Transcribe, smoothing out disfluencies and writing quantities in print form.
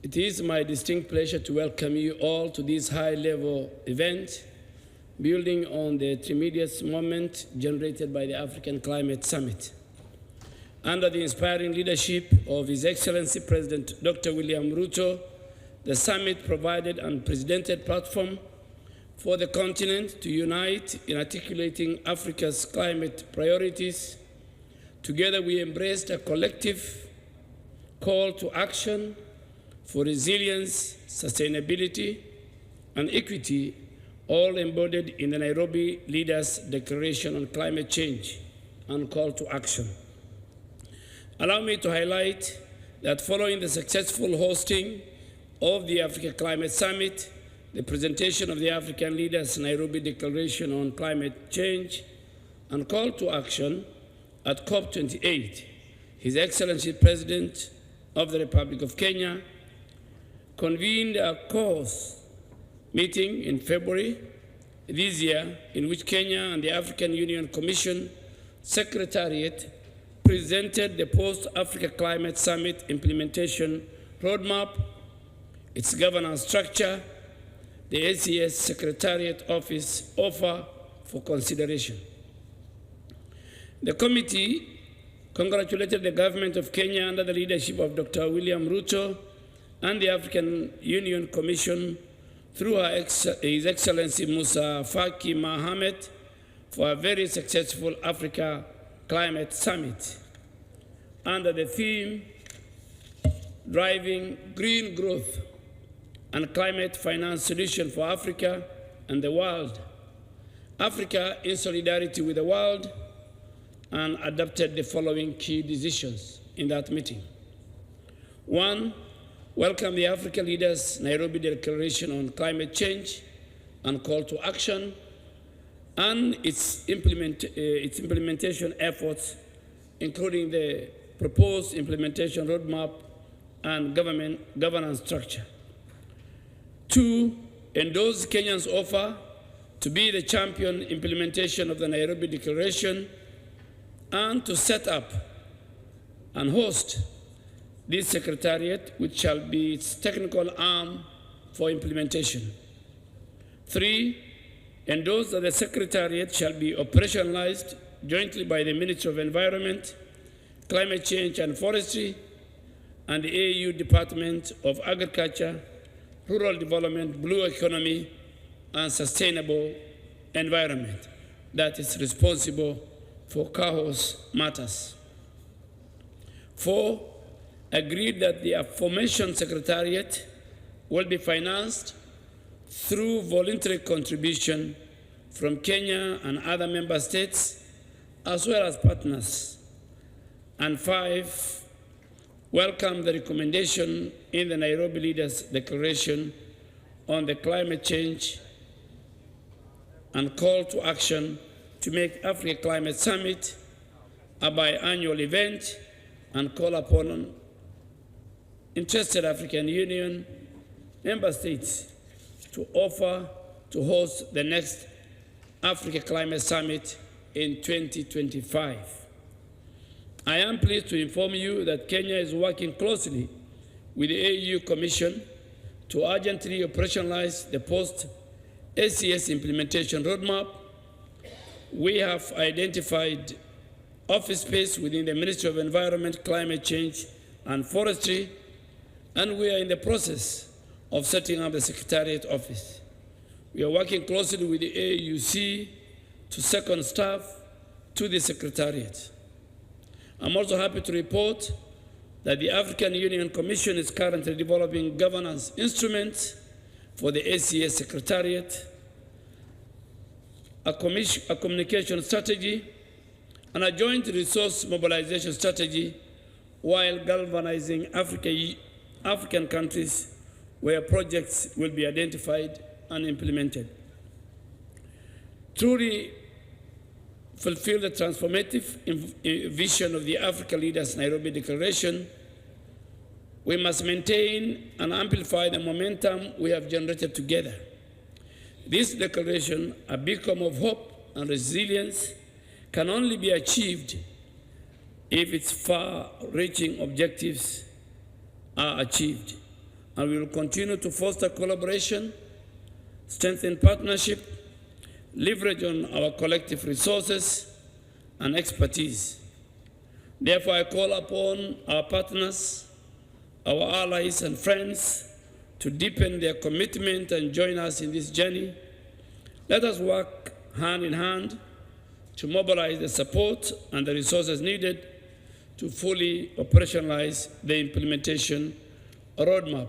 It is my distinct pleasure to welcome you all to this high-level event, building on the tremendous moment generated by the African Climate Summit. Under the inspiring leadership of His Excellency President Dr. William Ruto, the summit provided an unprecedented platform for the continent to unite in articulating Africa's climate priorities. Together we embraced a collective call to action for resilience, sustainability, and equity, all embodied in the Nairobi Leaders' Declaration on Climate Change and Call to Action. Allow me to highlight that following the successful hosting of the Africa Climate Summit, the presentation of the African Leaders' Nairobi Declaration on Climate Change and Call to Action at COP28, His Excellency President of the Republic of Kenya convened a course meeting in February this year, in which Kenya and the African Union Commission Secretariat presented the Post-Africa Climate Summit Implementation Roadmap, its governance structure, the ACS Secretariat Office offer for consideration. The committee congratulated the government of Kenya under the leadership of Dr. William Ruto and the African Union Commission through His Excellency Musa Faki Mohamed for a very successful Africa Climate Summit under the theme Driving Green Growth and Climate Finance Solution for Africa and the World. Africa in solidarity with the world, and adopted the following key decisions in that meeting. 1, welcome the African Leaders' Nairobi Declaration on Climate Change and Call to Action and its implementation efforts, including the proposed implementation roadmap and governance structure. 2, endorse Kenya's offer to be the champion implementation of the Nairobi Declaration and to set up and host this secretariat, which shall be its technical arm for implementation. 3, endorse that the secretariat shall be operationalized jointly by the Ministry of Environment, Climate Change and Forestry, and the AU Department of Agriculture, Rural Development, Blue Economy, and Sustainable Environment that is responsible for CAHOS matters. 4, agreed that the aforementioned secretariat will be financed through voluntary contribution from Kenya and other member states, as well as partners. And 5, welcome the recommendation in the Nairobi Leaders' Declaration on the climate change and call to action to make Africa Climate Summit a biannual event and call upon interested African Union member states to offer to host the next Africa Climate Summit in 2025. I am pleased to inform you that Kenya is working closely with the AU Commission to urgently operationalize the post-ACS implementation roadmap. We have identified office space within the Ministry of Environment, Climate Change, and Forestry, and we are in the process of setting up the Secretariat Office. We are working closely with the AUC to second staff to the Secretariat. I'm also happy to report that the African Union Commission is currently developing governance instruments for the ACS Secretariat, a communication strategy, and a joint resource mobilization strategy, while galvanizing African countries where projects will be identified and implemented. Truly fulfill the transformative vision of the Africa Leaders Nairobi Declaration, we must maintain and amplify the momentum we have generated together. This declaration, a beacon of hope and resilience, can only be achieved if its far-reaching objectives are achieved. and we will continue to foster collaboration, strengthen partnership, leverage on our collective resources and expertise. Therefore, I call upon our partners, our allies and friends to deepen their commitment and join us in this journey. Let us work hand in hand to mobilize the support and the resources needed to fully operationalize the implementation roadmap.